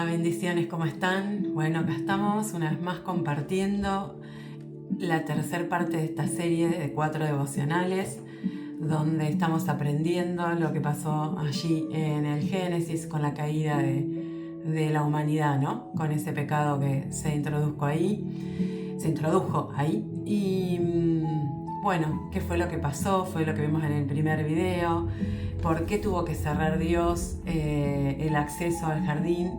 Bendiciones, ¿cómo están? Bueno, acá estamos una vez más compartiendo la tercera parte de esta serie de 4 devocionales, donde estamos aprendiendo lo que pasó allí en el Génesis con la caída de la humanidad, ¿no? Con ese pecado que se introdujo ahí. Y bueno, ¿qué fue lo que pasó? Fue lo que vimos en el primer video. ¿Por qué tuvo que cerrar Dios el acceso al jardín?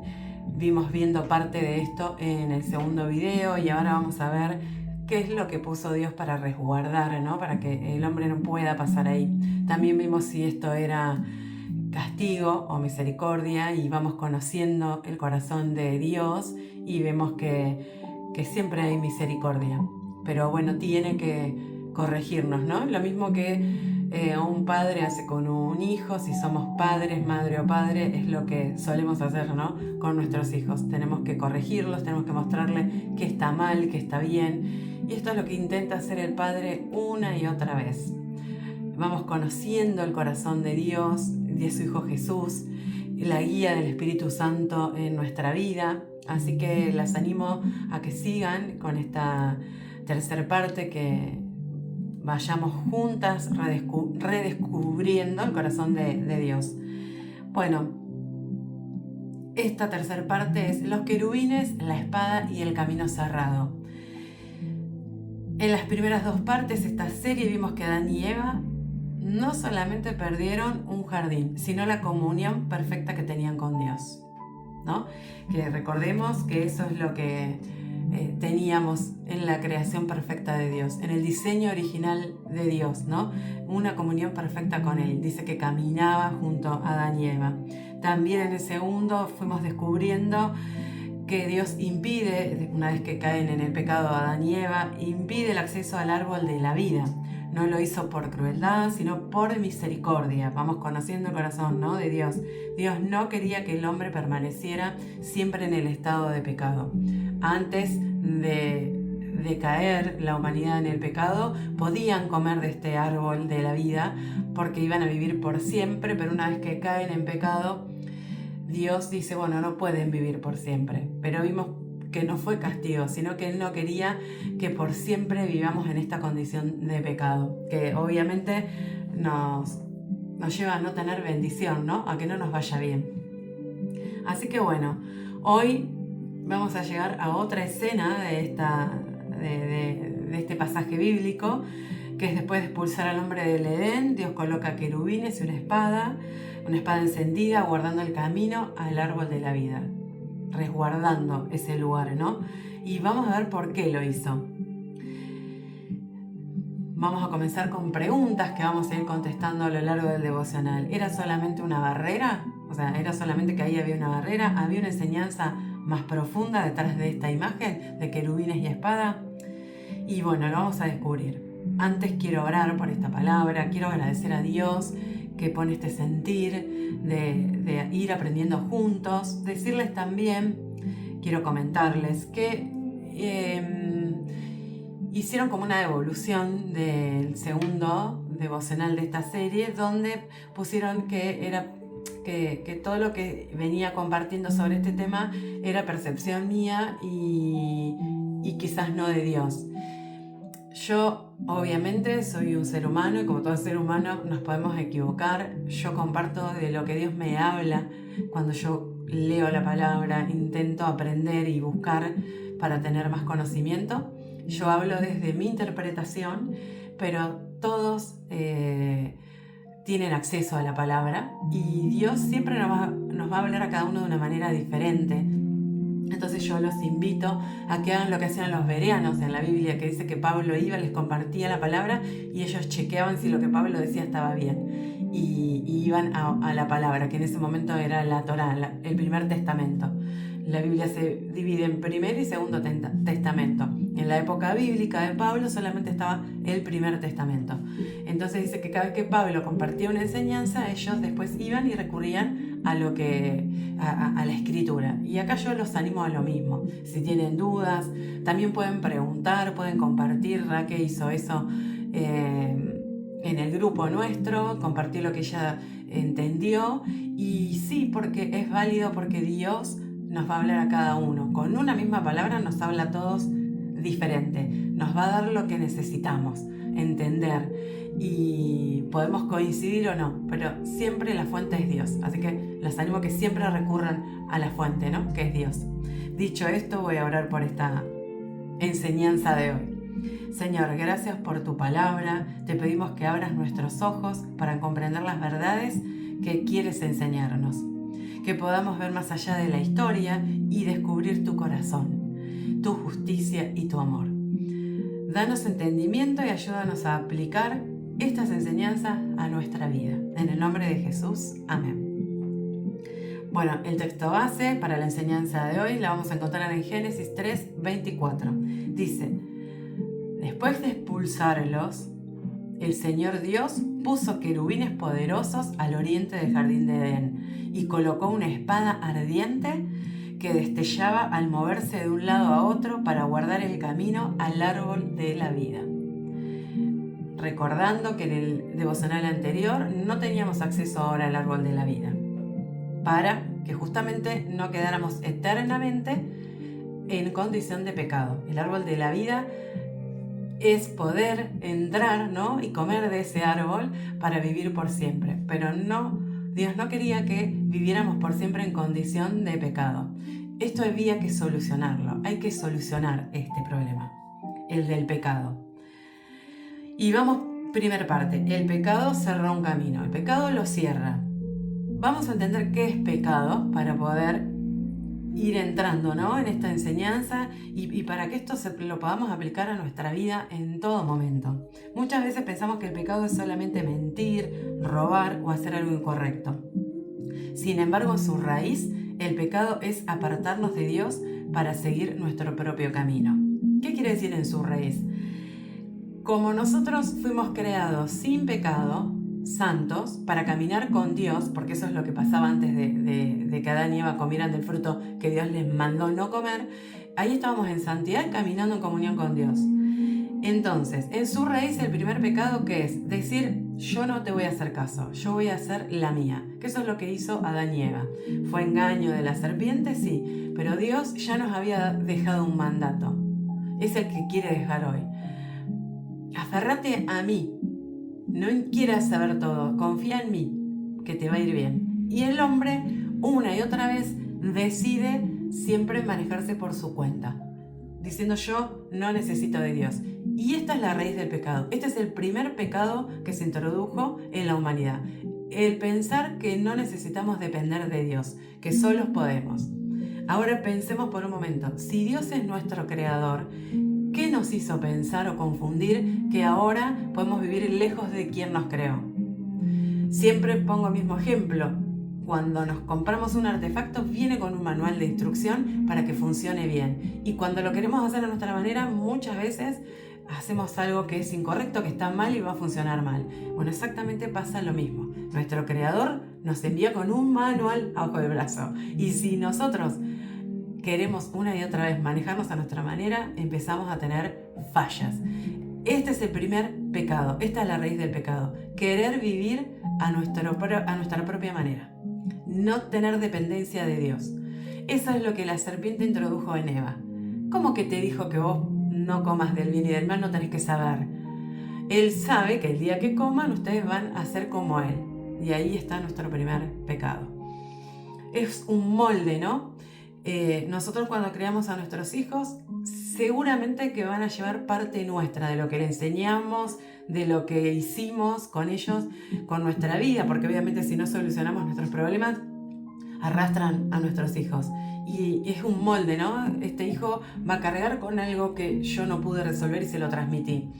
Vimos viendo parte de esto en el segundo video y ahora vamos a ver qué es lo que puso Dios para resguardar, ¿no? Para que el hombre no pueda pasar ahí. También vimos si esto era castigo o misericordia y vamos conociendo el corazón de Dios y vemos que siempre hay misericordia. Pero bueno, tiene que corregirnos, ¿no? Lo mismo que un padre hace con un hijo, si somos padres, madre o padre, es lo que solemos hacer, ¿no? Con nuestros hijos. Tenemos que corregirlos, tenemos que mostrarle que está mal, que está bien. Y esto es lo que intenta hacer el Padre una y otra vez. Vamos conociendo el corazón de Dios, de su Hijo Jesús, la guía del Espíritu Santo en nuestra vida. Así que las animo a que sigan con esta tercera parte, que vayamos juntas redescubriendo el corazón de Dios. Bueno, esta tercera parte es los querubines, la espada y el camino cerrado. En las primeras 2 partes de esta serie vimos que Adán y Eva no solamente perdieron un jardín, sino la comunión perfecta que tenían con Dios, ¿no? Que recordemos que eso es lo que teníamos en la creación perfecta de Dios, en el diseño original de Dios, ¿no? Una comunión perfecta con Él. Dice que caminaba junto a Adán y Eva. También en el segundo fuimos descubriendo que Dios impide, una vez que caen en el pecado Adán y Eva, impide el acceso al árbol de la vida. No lo hizo por crueldad, sino por misericordia. Vamos conociendo el corazón, ¿no?, de Dios. Dios no quería que el hombre permaneciera siempre en el estado de pecado. Antes de caer la humanidad en el pecado, podían comer de este árbol de la vida porque iban a vivir por siempre, pero una vez que caen en pecado, Dios dice, bueno, no pueden vivir por siempre. Pero vimos que no fue castigo, sino que Él no quería que por siempre vivamos en esta condición de pecado, que obviamente nos lleva a no tener bendición, ¿no? A que no nos vaya bien. Así que bueno, hoy vamos a llegar a otra escena de este pasaje bíblico, que es después de expulsar al hombre del Edén. Dios coloca querubines y una espada encendida, guardando el camino al árbol de la vida, resguardando ese lugar, ¿no? Y vamos a ver por qué lo hizo. Vamos a comenzar con preguntas que vamos a ir contestando a lo largo del devocional. ¿Era solamente una barrera? O sea, ¿era solamente que ahí había una barrera? ¿Había una enseñanza más profunda detrás de esta imagen de querubines y espada? Y bueno, lo vamos a descubrir. Antes quiero orar por esta palabra, quiero agradecer a Dios que pone este sentir de ir aprendiendo juntos. Decirles también, quiero comentarles que hicieron como una devolución del segundo devocional de esta serie, donde pusieron que todo lo que venía compartiendo sobre este tema era percepción mía y quizás no de Dios. Yo obviamente soy un ser humano y como todo ser humano nos podemos equivocar. Yo comparto de lo que Dios me habla cuando yo leo la palabra, intento aprender y buscar para tener más conocimiento. Yo hablo desde mi interpretación, pero todos tienen acceso a la palabra y Dios siempre nos va a hablar a cada uno de una manera diferente. Entonces yo los invito a que hagan lo que hacían los bereanos en la Biblia, que dice que Pablo iba, les compartía la palabra y ellos chequeaban si lo que Pablo decía estaba bien. Y iban a la palabra, que en ese momento era la Torá, el primer testamento. La Biblia se divide en primer y segundo testamento. En la época bíblica de Pablo solamente estaba el primer testamento. Entonces dice que cada vez que Pablo compartía una enseñanza, ellos después iban y recurrían a la escritura. Y acá yo los animo a lo mismo. Si tienen dudas, también pueden preguntar, pueden compartir. Raque hizo eso en el grupo nuestro, compartió lo que ella entendió. Y sí, porque es válido, porque Dios nos va a hablar a cada uno. Con una misma palabra nos habla a todos diferente. Nos va a dar lo que necesitamos, entender. Y podemos coincidir o no, pero siempre la fuente es Dios. Así que los animo a que siempre recurran a la fuente, ¿no? Que es Dios. Dicho esto, voy a orar por esta enseñanza de hoy. Señor, gracias por tu palabra. Te pedimos que abras nuestros ojos para comprender las verdades que quieres enseñarnos. Que podamos ver más allá de la historia y descubrir tu corazón, tu justicia y tu amor. Danos entendimiento y ayúdanos a aplicar estas enseñanzas a nuestra vida. En el nombre de Jesús. Amén. Bueno, el texto base para la enseñanza de hoy la vamos a encontrar en Génesis 3:24. Dice: después de expulsarlos, el Señor Dios puso querubines poderosos al oriente del jardín de Edén y colocó una espada ardiente que destellaba al moverse de un lado a otro para guardar el camino al árbol de la vida. Recordando que en el devocional anterior no teníamos acceso ahora al árbol de la vida, para que justamente no quedáramos eternamente en condición de pecado. El árbol de la vida es poder entrar, ¿no? y comer de ese árbol para vivir por siempre. Pero no, Dios no quería que viviéramos por siempre en condición de pecado. Esto había que solucionarlo. Hay que solucionar este problema, el del pecado. Y vamos, primer parte. El pecado cerró un camino. El pecado lo cierra. Vamos a entender qué es pecado para poder ir entrando, ¿no? en esta enseñanza y para que esto lo podamos aplicar a nuestra vida en todo momento. Muchas veces pensamos que el pecado es solamente mentir, robar o hacer algo incorrecto. Sin embargo, en su raíz, el pecado es apartarnos de Dios para seguir nuestro propio camino. ¿Qué quiere decir en su raíz? Como nosotros fuimos creados sin pecado, santos, para caminar con Dios, porque eso es lo que pasaba antes de que Adán y Eva comieran del fruto que Dios les mandó no comer, ahí estábamos en santidad caminando en comunión con Dios. Entonces, en su raíz el primer pecado, ¿qué es? Decir: yo no te voy a hacer caso, yo voy a hacer la mía. Que eso es lo que hizo Adán y Eva. ¿Fue engaño de la serpiente? Sí, pero Dios ya nos había dejado un mandato. Es el que quiere dejar hoy. Aferrate a mí. No quieras saber todo, confía en mí, que te va a ir bien. Y el hombre, una y otra vez, decide siempre manejarse por su cuenta, diciendo: yo no necesito de Dios. Y esta es la raíz del pecado. Este es el primer pecado que se introdujo en la humanidad. El pensar que no necesitamos depender de Dios, que solos podemos. Ahora pensemos por un momento, si Dios es nuestro creador, ¿qué nos hizo pensar o confundir que ahora podemos vivir lejos de quien nos creó? Siempre pongo el mismo ejemplo. Cuando nos compramos un artefacto, viene con un manual de instrucción para que funcione bien. Y cuando lo queremos hacer a nuestra manera, muchas veces hacemos algo que es incorrecto, que está mal y va a funcionar mal. Bueno, exactamente pasa lo mismo. Nuestro creador nos envía con un manual abajo del brazo. Y si nosotros queremos una y otra vez manejarnos a nuestra manera, empezamos a tener fallas. Este es el primer pecado. Esta es la raíz del pecado. Querer vivir a nuestra propia manera. No tener dependencia de Dios. Eso es lo que la serpiente introdujo en Eva. ¿Cómo que te dijo que vos no comas del bien y del mal? No tenés que saber. Él sabe que el día que coman ustedes van a ser como Él. Y ahí está nuestro primer pecado. Es un molde, ¿no? Nosotros cuando criamos a nuestros hijos, seguramente que van a llevar parte nuestra, de lo que le enseñamos, de lo que hicimos con ellos, con nuestra vida, porque obviamente si no solucionamos nuestros problemas, arrastran a nuestros hijos. Y es un molde, ¿no? Este hijo va a cargar con algo que yo no pude resolver y se lo transmití.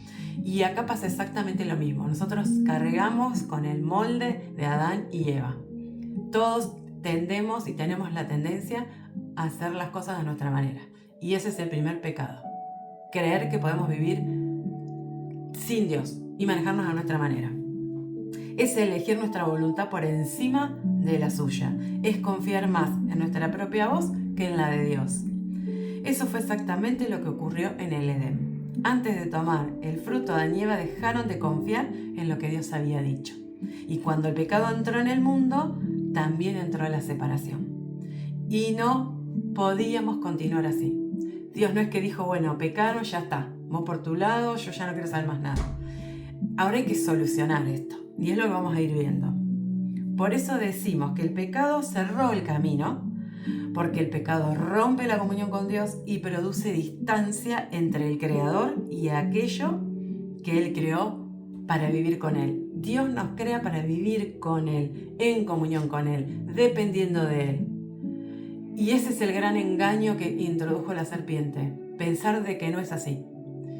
Y acá pasa exactamente lo mismo. Nosotros cargamos con el molde de Adán y Eva. Todos tendemos y tenemos la tendencia a hacer las cosas de nuestra manera. Y ese es el primer pecado. Creer que podemos vivir sin Dios y manejarnos a nuestra manera. Es elegir nuestra voluntad por encima de la suya. Es confiar más en nuestra propia voz que en la de Dios. Eso fue exactamente lo que ocurrió en el Edén. Antes de tomar el fruto, Adán y Eva dejaron de confiar en lo que Dios había dicho. Y cuando el pecado entró en el mundo, también entró la separación. Y no podíamos continuar así. Dios no es que dijo, bueno, pecaron, ya está, vos por tu lado, yo ya no quiero saber más nada. Ahora hay que solucionar esto, y es lo que vamos a ir viendo. Por eso decimos que el pecado cerró el camino, porque el pecado rompe la comunión con Dios y produce distancia entre el Creador y aquello que Él creó para vivir con Él. Dios nos crea para vivir con Él, en comunión con Él, dependiendo de Él. Y ese es el gran engaño que introdujo la serpiente, pensar de que no es así.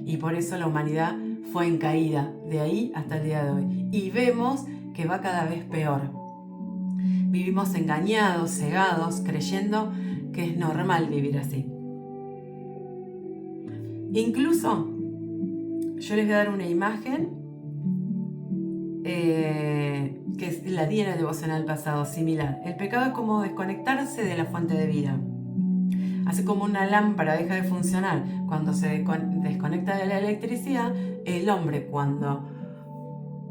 Y por eso la humanidad fue en caída, de ahí hasta el día de hoy. Y vemos que va cada vez peor. Vivimos engañados, cegados, creyendo que es normal vivir así. Incluso, yo les voy a dar una imagen que la di en el devocional pasado, similar. El pecado es como desconectarse de la fuente de vida. Así como una lámpara deja de funcionar cuando se desconecta de la electricidad, el hombre cuando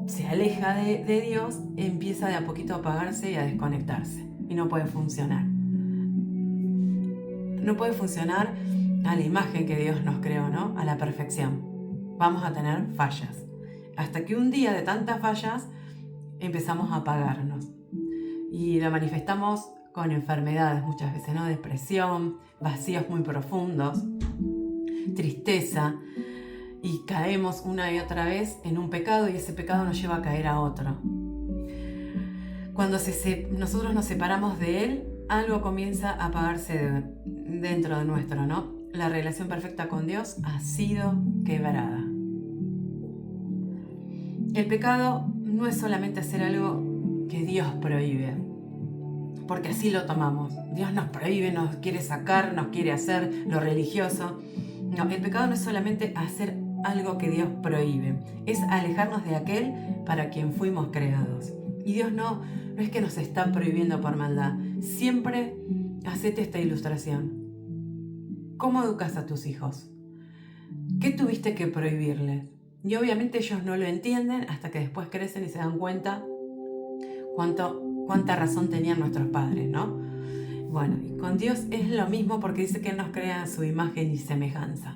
se aleja de Dios empieza de a poquito a apagarse y a desconectarse y no puede funcionar. No puede funcionar a la imagen que Dios nos creó, ¿no? A la perfección. Vamos a tener fallas. Hasta que un día de tantas fallas empezamos a apagarnos. Y la manifestamos con enfermedades muchas veces, ¿no? Depresión, vacíos muy profundos, tristeza. Y caemos una y otra vez en un pecado y ese pecado nos lleva a caer a otro. Cuando nosotros nos separamos de Él, algo comienza a apagarse dentro de nuestro, ¿no? La relación perfecta con Dios ha sido quebrada. El pecado no es solamente hacer algo que Dios prohíbe, porque así lo tomamos. Dios nos prohíbe, nos quiere sacar, nos quiere hacer lo religioso. No, el pecado no es solamente hacer algo que Dios prohíbe, es alejarnos de aquel para quien fuimos creados. Y Dios no es que nos está prohibiendo por maldad. Siempre hacete esta ilustración. ¿Cómo educas a tus hijos? ¿Qué tuviste que prohibirles? Y obviamente ellos no lo entienden hasta que después crecen y se dan cuenta cuánta razón tenían nuestros padres, ¿no? Bueno, y con Dios es lo mismo porque dice que Él nos crea a su imagen y semejanza.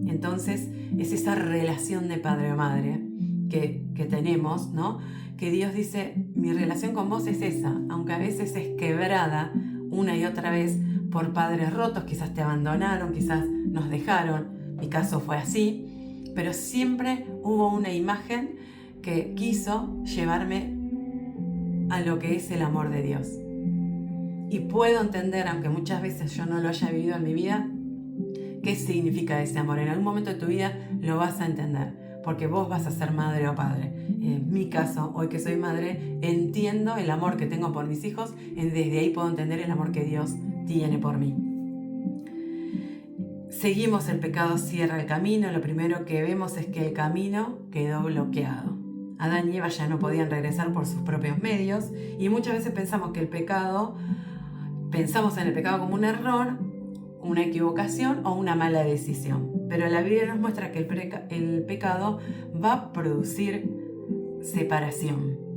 Entonces es esa relación de padre o madre que tenemos, ¿no? Que Dios dice, mi relación con vos es esa, aunque a veces es quebrada una y otra vez por padres rotos, quizás te abandonaron, quizás nos dejaron, mi caso fue así, pero siempre hubo una imagen que quiso llevarme a lo que es el amor de Dios. Y puedo entender, aunque muchas veces yo no lo haya vivido en mi vida, qué significa ese amor. En algún momento de tu vida lo vas a entender, porque vos vas a ser madre o padre. En mi caso, hoy que soy madre, entiendo el amor que tengo por mis hijos, desde ahí puedo entender el amor que Dios tiene por mí. Seguimos, el pecado cierra el camino, lo primero que vemos es que el camino quedó bloqueado. Adán y Eva ya no podían regresar por sus propios medios y muchas veces pensamos en el pecado como un error, una equivocación o una mala decisión. Pero la Biblia nos muestra que el pecado va a producir separación.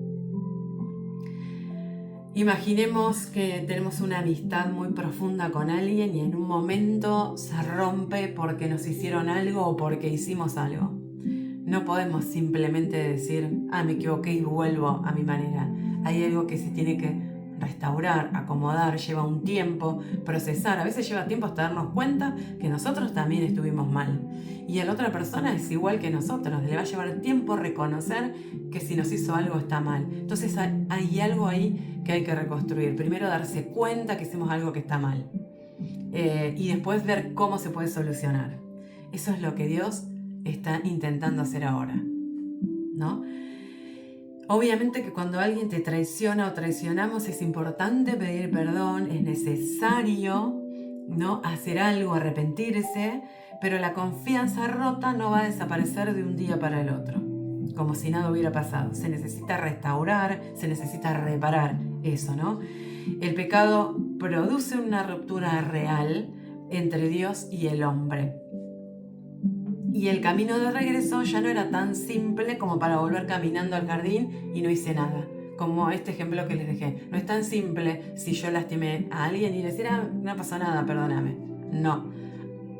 Imaginemos que tenemos una amistad muy profunda con alguien y en un momento se rompe porque nos hicieron algo o porque hicimos algo. No podemos simplemente decir, me equivoqué y vuelvo a mi manera. Hay algo que se tiene que restaurar, acomodar, lleva un tiempo, procesar. A veces lleva tiempo hasta darnos cuenta que nosotros también estuvimos mal. Y a la otra persona es igual que nosotros. Le va a llevar tiempo reconocer que si nos hizo algo está mal. Entonces hay algo ahí que hay que reconstruir. Primero darse cuenta que hicimos algo que está mal. Y después ver cómo se puede solucionar. Eso es lo que Dios está intentando hacer ahora, ¿no? Obviamente que cuando alguien te traiciona o traicionamos es importante pedir perdón, es necesario, ¿no?, hacer algo, arrepentirse, pero la confianza rota no va a desaparecer de un día para el otro, como si nada hubiera pasado. Se necesita restaurar, se necesita reparar eso, ¿no? El pecado produce una ruptura real entre Dios y el hombre. Y el camino de regreso ya no era tan simple como para volver caminando al jardín y no hice nada. como este ejemplo que les dejé. No es tan simple si yo lastimé a alguien y decir, no pasa nada, perdóname. No,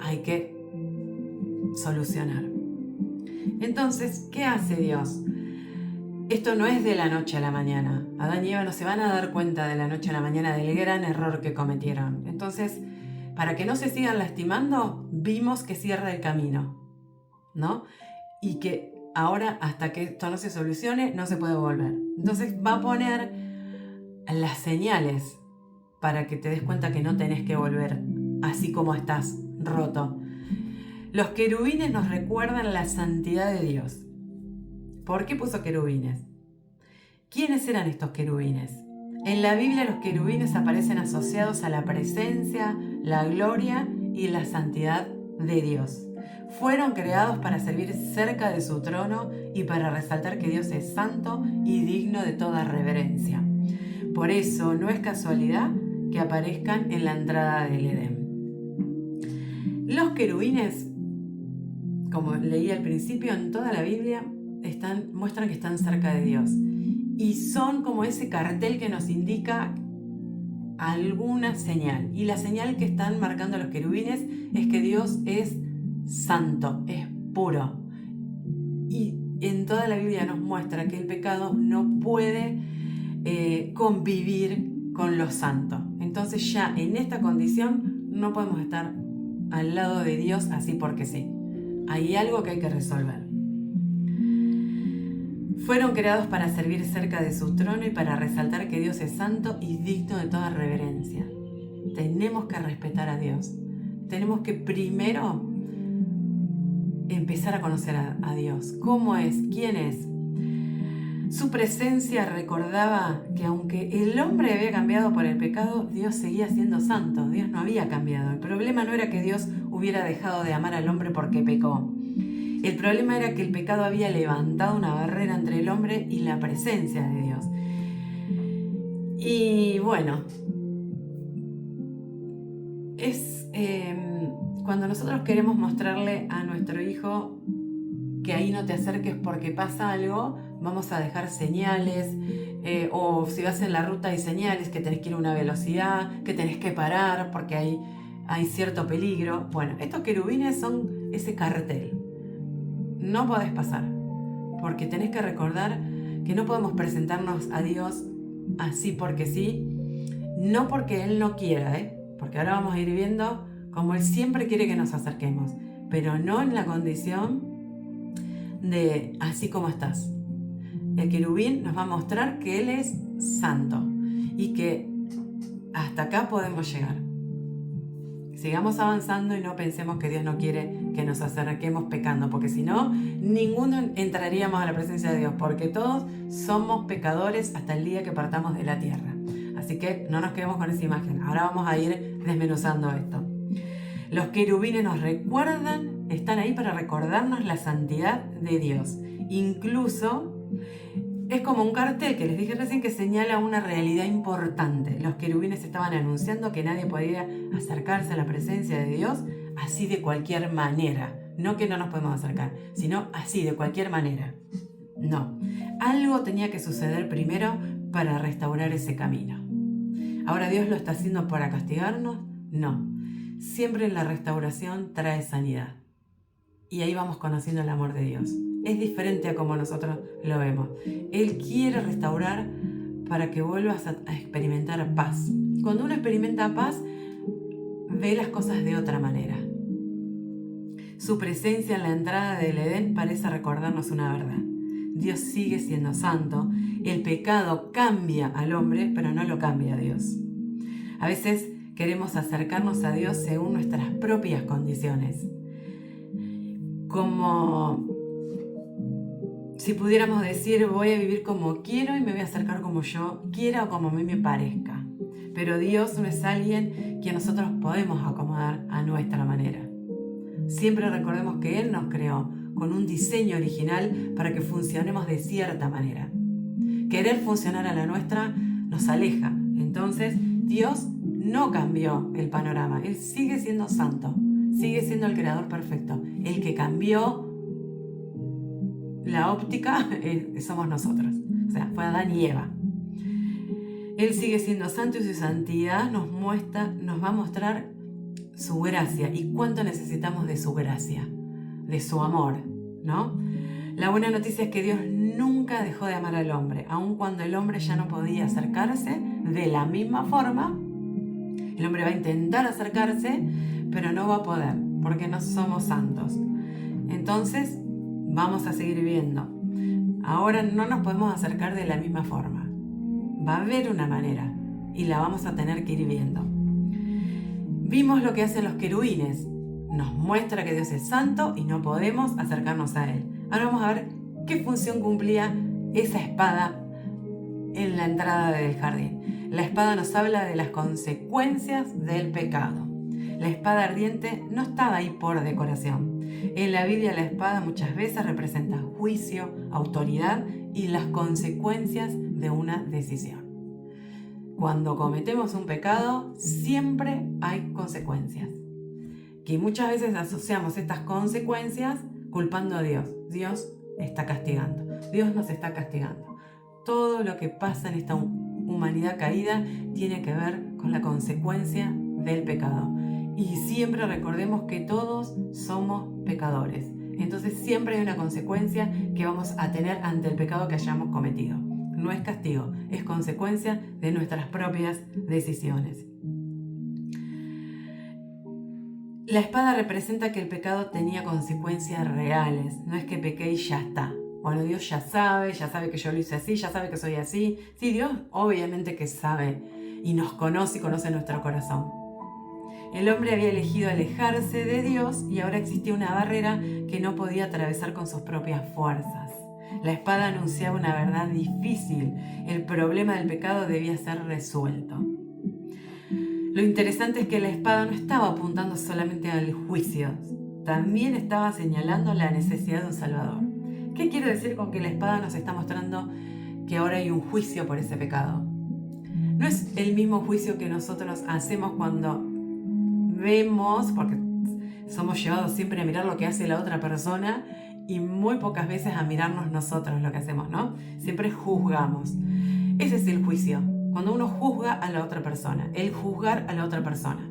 hay que solucionar. Entonces, ¿qué hace Dios? Esto no es de la noche a la mañana. Adán y Eva no se van a dar cuenta de la noche a la mañana del gran error que cometieron. Entonces, para que no se sigan lastimando, vimos que cierra el camino, ¿no? Y que ahora, hasta que esto no se solucione, no se puede volver. Entonces va a poner las señales para que te des cuenta que no tenés que volver así como estás, roto. Los querubines nos recuerdan la santidad de Dios. ¿Por qué puso querubines? ¿Quiénes eran estos querubines? En la Biblia los querubines aparecen asociados a la presencia, la gloria y la santidad de Dios. Fueron creados para servir cerca de su trono y para resaltar que Dios es santo y digno de toda reverencia. Por eso no es casualidad que aparezcan en la entrada del Edén. Los querubines, como leí al principio, en toda la Biblia muestran que están cerca de Dios y son como ese cartel que nos indica alguna señal, y la señal que están marcando los querubines es que Dios es santo, es puro, y en toda la Biblia nos muestra que el pecado no puede convivir con lo santo. Entonces ya en esta condición no podemos estar al lado de Dios así porque sí. Hay algo que hay que resolver. Fueron creados para servir cerca de su trono y para resaltar que Dios es santo y digno de toda reverencia. Tenemos que respetar a Dios. Tenemos que primero empezar a conocer a Dios. ¿Cómo es? ¿Quién es? Su presencia recordaba que aunque el hombre había cambiado por el pecado, Dios seguía siendo santo. Dios no había cambiado. El problema no era que Dios hubiera dejado de amar al hombre porque pecó. El problema era que el pecado había levantado una barrera entre el hombre y la presencia de Dios. Y bueno, es cuando nosotros queremos mostrarle a nuestro hijo que ahí no te acerques porque pasa algo, vamos a dejar señales, o si vas en la ruta hay señales que tenés que ir a una velocidad, que tenés que parar porque hay cierto peligro. Bueno, estos querubines son ese cartel. No podés pasar, porque tenés que recordar que no podemos presentarnos a Dios así porque sí, no porque Él no quiera, porque ahora vamos a ir viendo cómo Él siempre quiere que nos acerquemos, pero no en la condición de así como estás. El querubín nos va a mostrar que Él es santo y que hasta acá podemos llegar. Sigamos avanzando y no pensemos que Dios no quiere que nos acerquemos pecando, porque si no, ninguno entraríamos a la presencia de Dios, porque todos somos pecadores hasta el día que partamos de la tierra. Así que no nos quedemos con esa imagen. Ahora vamos a ir desmenuzando esto. Los querubines nos recuerdan, están ahí para recordarnos la santidad de Dios. Incluso es como un cartel que les dije recién que señala una realidad importante. Los querubines estaban anunciando que nadie podía acercarse a la presencia de Dios así de cualquier manera. No que no nos podemos acercar, sino así de cualquier manera. No. Algo tenía que suceder primero para restaurar ese camino. ¿Ahora Dios lo está haciendo para castigarnos? No. Siempre la restauración trae sanidad. Y ahí vamos conociendo el amor de Dios. Es diferente a como nosotros lo vemos. Él quiere restaurar para que vuelvas a experimentar paz. Cuando uno experimenta paz, ve las cosas de otra manera. Su presencia en la entrada del Edén parece recordarnos una verdad. Dios sigue siendo santo. El pecado cambia al hombre, pero no lo cambia a Dios. A veces queremos acercarnos a Dios según nuestras propias condiciones. Como si pudiéramos decir, voy a vivir como quiero y me voy a acercar como yo quiera o como a mí me parezca. Pero Dios no es alguien que nosotros podemos acomodar a nuestra manera. Siempre recordemos que Él nos creó con un diseño original para que funcionemos de cierta manera. Querer funcionar a la nuestra nos aleja. Entonces, Dios no cambió el panorama. Él sigue siendo santo. Sigue siendo el creador perfecto. El que cambió la óptica somos nosotros. O sea, fue Adán y Eva. Él sigue siendo santo y su santidad nos va a mostrar su gracia y cuánto necesitamos de su gracia, de su amor, ¿no? La buena noticia es que Dios nunca dejó de amar al hombre, aun cuando el hombre ya no podía acercarse de la misma forma. El hombre va a intentar acercarse, pero no va a poder, porque no somos santos. Entonces, vamos a seguir viviendo. Ahora no nos podemos acercar de la misma forma. Va a haber una manera y la vamos a tener que ir viendo. Vimos lo que hacen los querubines. Nos muestra que Dios es santo y no podemos acercarnos a Él. Ahora vamos a ver qué función cumplía esa espada en la entrada del jardín. La espada nos habla de las consecuencias del pecado. La espada ardiente no estaba ahí por decoración. En la Biblia la espada muchas veces representa juicio, autoridad y las consecuencias de una decisión. Cuando cometemos un pecado, siempre hay consecuencias. Que muchas veces asociamos estas consecuencias culpando a Dios. Dios está castigando. Dios nos está castigando. Todo lo que pasa en esta humanidad caída tiene que ver con la consecuencia del pecado. Y siempre recordemos que todos somos pecadores. Entonces siempre hay una consecuencia que vamos a tener ante el pecado que hayamos cometido. No es castigo, es consecuencia de nuestras propias decisiones. La espada representa que el pecado tenía consecuencias reales. No es que pequé y ya está. Bueno, Dios ya sabe que yo lo hice así, ya sabe que soy así. Sí, Dios obviamente que sabe y nos conoce y conoce nuestro corazón. El hombre había elegido alejarse de Dios y ahora existía una barrera que no podía atravesar con sus propias fuerzas. La espada anunciaba una verdad difícil. El problema del pecado debía ser resuelto. Lo interesante es que la espada no estaba apuntando solamente al juicio, también estaba señalando la necesidad de un Salvador. ¿Qué quiero decir con que la espada nos está mostrando que ahora hay un juicio por ese pecado? No es el mismo juicio que nosotros hacemos cuando vemos, porque somos llevados siempre a mirar lo que hace la otra persona y muy pocas veces a mirarnos nosotros lo que hacemos, ¿no? Siempre juzgamos. Ese es el juicio, cuando uno juzga a la otra persona, el juzgar a la otra persona,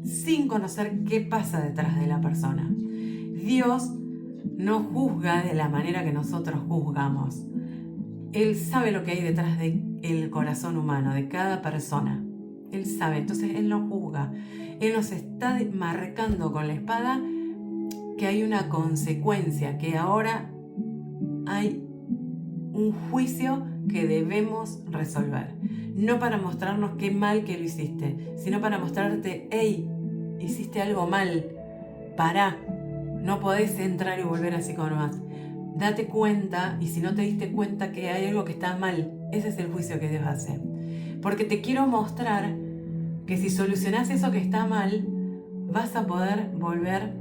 sin conocer qué pasa detrás de la persona. Dios no juzga de la manera que nosotros juzgamos. Él sabe lo que hay detrás del corazón humano, de cada persona. Él sabe, entonces Él no juzga. Él nos está marcando con la espada que hay una consecuencia, que ahora hay un juicio que debemos resolver. No para mostrarnos qué mal que lo hiciste, sino para mostrarte, hey, hiciste algo mal, pará, no podés entrar y volver así como más. Date cuenta, y si no te diste cuenta que hay algo que está mal, ese es el juicio que Dios hace. Porque te quiero mostrar que si solucionás eso que está mal, vas a poder volver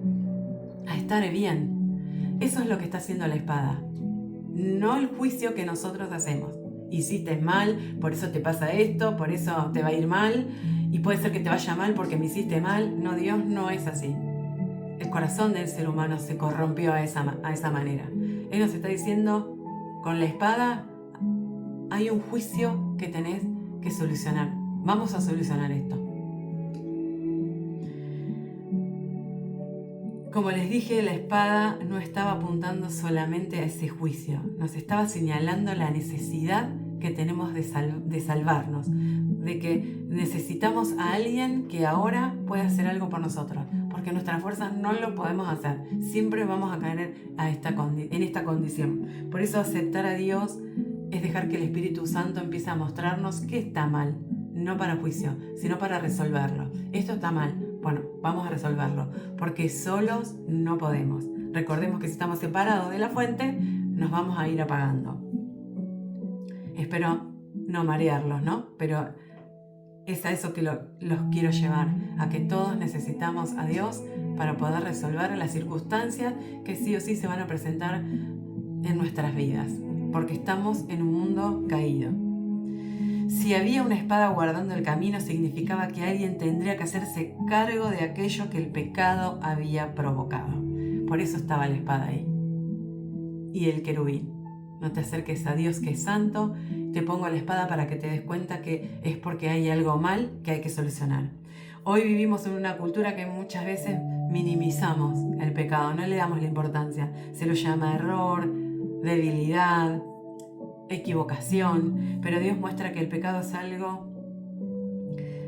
a estar bien. Eso es lo que está haciendo la espada. No el juicio que nosotros hacemos. Hiciste mal, por eso te pasa esto, por eso te va a ir mal, y puede ser que te vaya mal porque me hiciste mal. No, Dios no es así. El corazón del ser humano se corrompió a esa manera. Él nos está diciendo, con la espada hay un juicio que tenés que solucionar. Vamos a solucionar esto. Como les dije, la espada no estaba apuntando solamente a ese juicio, nos estaba señalando la necesidad que tenemos de salvarnos, de que necesitamos a alguien que ahora pueda hacer algo por nosotros, porque nuestras fuerzas no lo podemos hacer, siempre vamos a caer en esta condición. Por eso aceptar a Dios es dejar que el Espíritu Santo empiece a mostrarnos qué está mal, no para juicio, sino para resolverlo. Esto está mal. Bueno, vamos a resolverlo, porque solos no podemos. Recordemos que si estamos separados de la fuente, nos vamos a ir apagando. Espero no marearlos, ¿no? Pero es a eso que los quiero llevar, a que todos necesitamos a Dios para poder resolver las circunstancias que sí o sí se van a presentar en nuestras vidas, porque estamos en un mundo caído. Si había una espada guardando el camino, significaba que alguien tendría que hacerse cargo de aquello que el pecado había provocado. Por eso estaba la espada ahí. Y el querubín, no te acerques a Dios que es santo, te pongo la espada para que te des cuenta que es porque hay algo mal que hay que solucionar. Hoy vivimos en una cultura que muchas veces minimizamos el pecado, no le damos la importancia. Se lo llama error, debilidad, equivocación, pero Dios muestra que el pecado es algo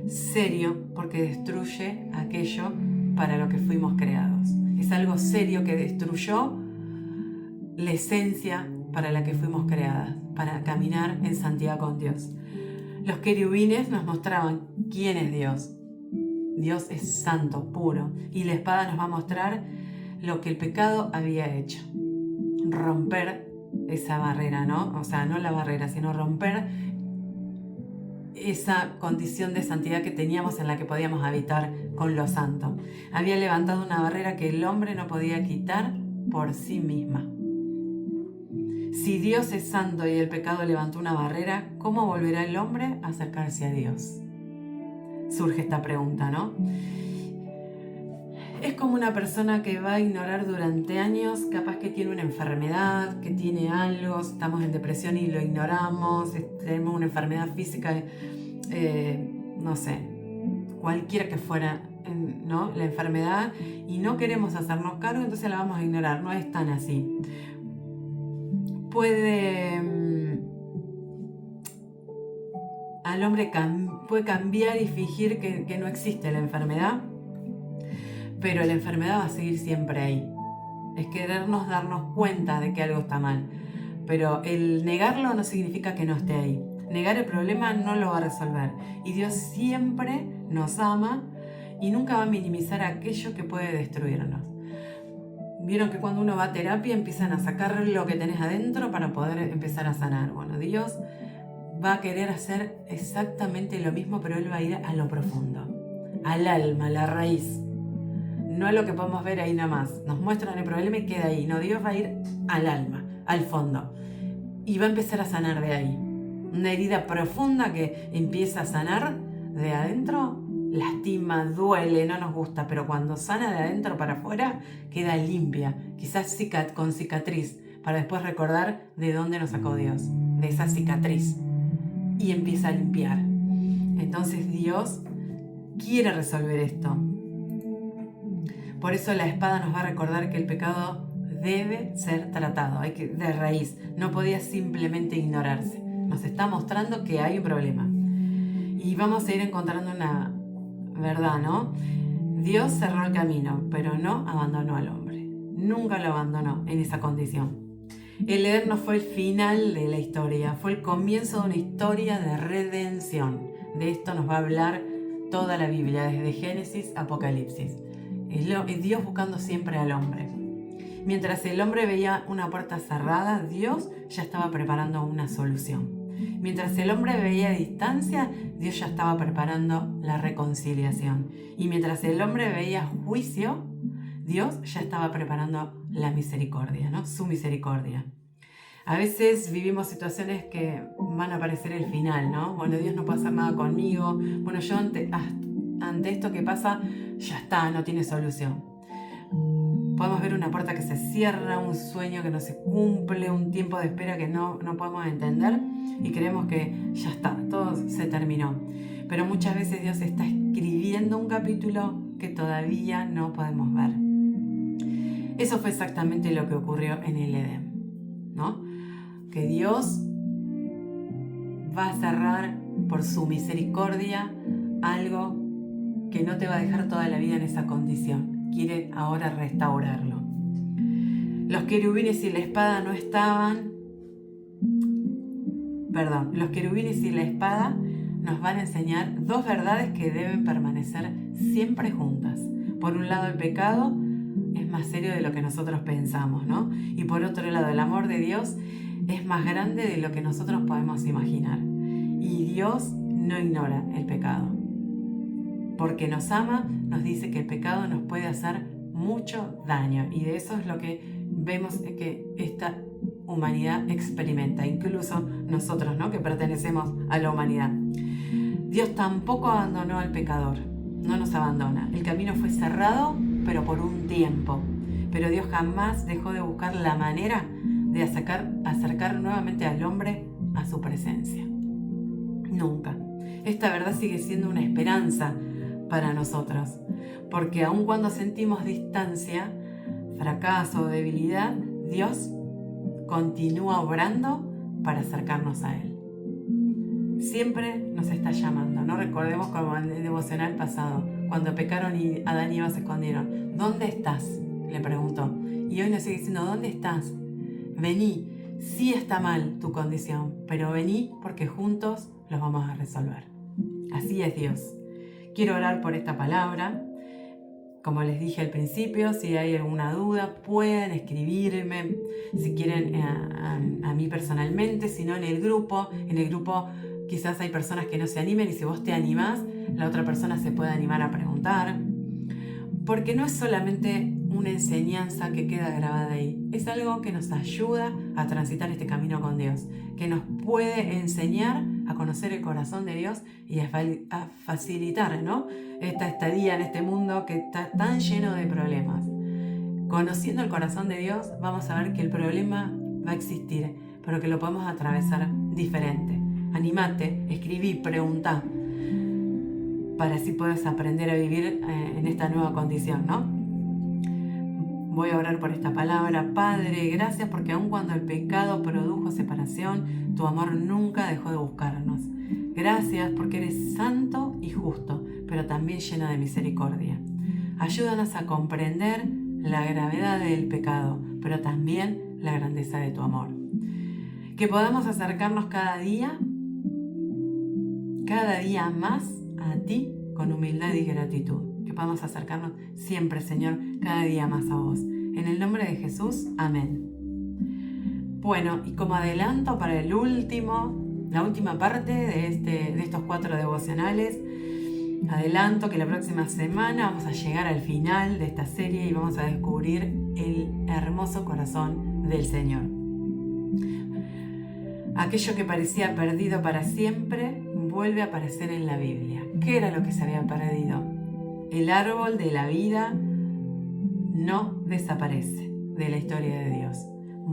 serio porque destruye aquello para lo que fuimos creados. Es algo serio que destruyó la esencia para la que fuimos creadas, para caminar en santidad con Dios. Los querubines nos mostraban quién es Dios. Dios es santo, puro, y la espada nos va a mostrar lo que el pecado había hecho. Romper esa barrera, ¿no? O sea, no la barrera, sino romper esa condición de santidad que teníamos en la que podíamos habitar con lo santo. Había levantado una barrera que el hombre no podía quitar por sí misma. Si Dios es santo y el pecado levantó una barrera, ¿cómo volverá el hombre a acercarse a Dios? Surge esta pregunta, ¿no? Es como una persona que va a ignorar durante años, capaz que tiene una enfermedad, que tiene algo, estamos en depresión y lo ignoramos, tenemos una enfermedad física, no sé, cualquiera que fuera, ¿no? La enfermedad, y no queremos hacernos cargo, entonces la vamos a ignorar. No es tan así. Al hombre puede cambiar y fingir que no existe la enfermedad, pero la enfermedad va a seguir siempre ahí. Es querernos darnos cuenta de que algo está mal, pero el negarlo no significa que no esté ahí. Negar el problema no lo va a resolver, y Dios siempre nos ama y nunca va a minimizar aquello que puede destruirnos. Vieron que cuando uno va a terapia empiezan a sacar lo que tenés adentro para poder empezar a sanar. Bueno, Dios va a querer hacer exactamente lo mismo, pero Él va a ir a lo profundo, al alma, a la raíz. No a lo que podemos ver ahí nada más. Nos muestran el problema y queda ahí. No, Dios va a ir al alma, al fondo. Y va a empezar a sanar de ahí. Una herida profunda que empieza a sanar de adentro, lastima, duele, no nos gusta, pero cuando sana de adentro para afuera, queda limpia, quizás con cicatriz, para después recordar de dónde nos sacó Dios, de esa cicatriz, y empieza a limpiar. Entonces Dios quiere resolver esto. Por eso la espada nos va a recordar que el pecado debe ser tratado, de raíz, no podía simplemente ignorarse. Nos está mostrando que hay un problema. Y vamos a ir encontrando una verdad, ¿no? Dios cerró el camino, pero no abandonó al hombre. Nunca lo abandonó en esa condición. El Edén no fue el final de la historia, fue el comienzo de una historia de redención. De esto nos va a hablar toda la Biblia, desde Génesis a Apocalipsis. Es Dios buscando siempre al hombre. Mientras el hombre veía una puerta cerrada, Dios ya estaba preparando una solución. Mientras el hombre veía distancia, Dios ya estaba preparando la reconciliación. Y mientras el hombre veía juicio, Dios ya estaba preparando la misericordia, ¿no? Su misericordia. A veces vivimos situaciones que van a parecer el final, ¿no? Bueno, Dios no puede hacer nada conmigo. Bueno, yo ante esto que pasa, ya está, no tiene solución. Podemos ver una puerta que se cierra, un sueño que no se cumple, un tiempo de espera que no podemos entender y creemos que ya está, todo se terminó. Pero muchas veces Dios está escribiendo un capítulo que todavía no podemos ver. Eso fue exactamente lo que ocurrió en el Edén, ¿no? Que Dios va a cerrar por su misericordia algo que no te va a dejar toda la vida en esa condición. Quiere ahora restaurarlo. Los querubines y la espada no estaban... Los querubines y la espada nos van a enseñar dos verdades que deben permanecer siempre juntas. Por un lado, el pecado es más serio de lo que nosotros pensamos, ¿no? Y por otro lado, el amor de Dios es más grande de lo que nosotros podemos imaginar. Y Dios no ignora el pecado. Porque nos ama, nos dice que el pecado nos puede hacer mucho daño. Y de eso es lo que vemos que esta humanidad experimenta, incluso nosotros, ¿no? Que pertenecemos a la humanidad. Dios tampoco abandonó al pecador, no nos abandona. El camino fue cerrado, pero por un tiempo. Pero Dios jamás dejó de buscar la manera de acercar nuevamente al hombre a su presencia. Nunca. Esta verdad sigue siendo una esperanza para nosotros, porque aun cuando sentimos distancia, fracaso o debilidad, Dios continúa obrando para acercarnos a Él. Siempre nos está llamando. No recordemos como en el devocional pasado, cuando pecaron y Adán y Eva se escondieron. ¿Dónde estás?, le preguntó. Y hoy nos sigue diciendo, ¿dónde estás? Vení. Sí está mal tu condición, pero vení porque juntos los vamos a resolver. Así es Dios. Quiero orar por esta palabra. Como les dije al principio, si hay alguna duda, pueden escribirme, si quieren a mí personalmente, si no en el grupo. En el grupo quizás hay personas que no se animen y si vos te animás, la otra persona se puede animar a preguntar. Porque no es solamente una enseñanza que queda grabada ahí, es algo que nos ayuda a transitar este camino con Dios, que nos puede enseñar a conocer el corazón de Dios y a facilitar, ¿no?, esta estadía en este mundo que está tan lleno de problemas. Conociendo el corazón de Dios, vamos a ver que el problema va a existir, pero que lo podemos atravesar diferente. Animate, escribí, preguntá, para así puedas aprender a vivir en esta nueva condición, ¿no? Voy a orar por esta palabra. Padre, gracias porque aun cuando el pecado produjo separación, tu amor nunca dejó de buscarnos. Gracias porque eres santo y justo, pero también lleno de misericordia. Ayúdanos a comprender la gravedad del pecado, pero también la grandeza de tu amor. Que podamos acercarnos cada día más a ti con humildad y gratitud. Que podamos acercarnos siempre, Señor, cada día más a vos. En el nombre de Jesús, amén. Bueno, y como adelanto para la última parte de estos 4 devocionales, adelanto que la próxima semana vamos a llegar al final de esta serie y vamos a descubrir el hermoso corazón del Señor. Aquello que parecía perdido para siempre vuelve a aparecer en la Biblia. ¿Qué era lo que se había perdido? El árbol de la vida no desaparece de la historia de Dios.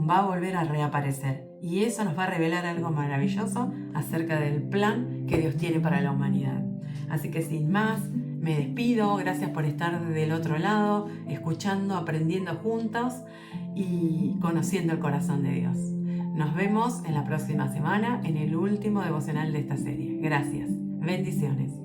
Va a volver a reaparecer. Y eso nos va a revelar algo maravilloso acerca del plan que Dios tiene para la humanidad. Así que sin más, me despido. Gracias por estar del otro lado, escuchando, aprendiendo juntos y conociendo el corazón de Dios. Nos vemos en la próxima semana en el último devocional de esta serie. Gracias. Bendiciones.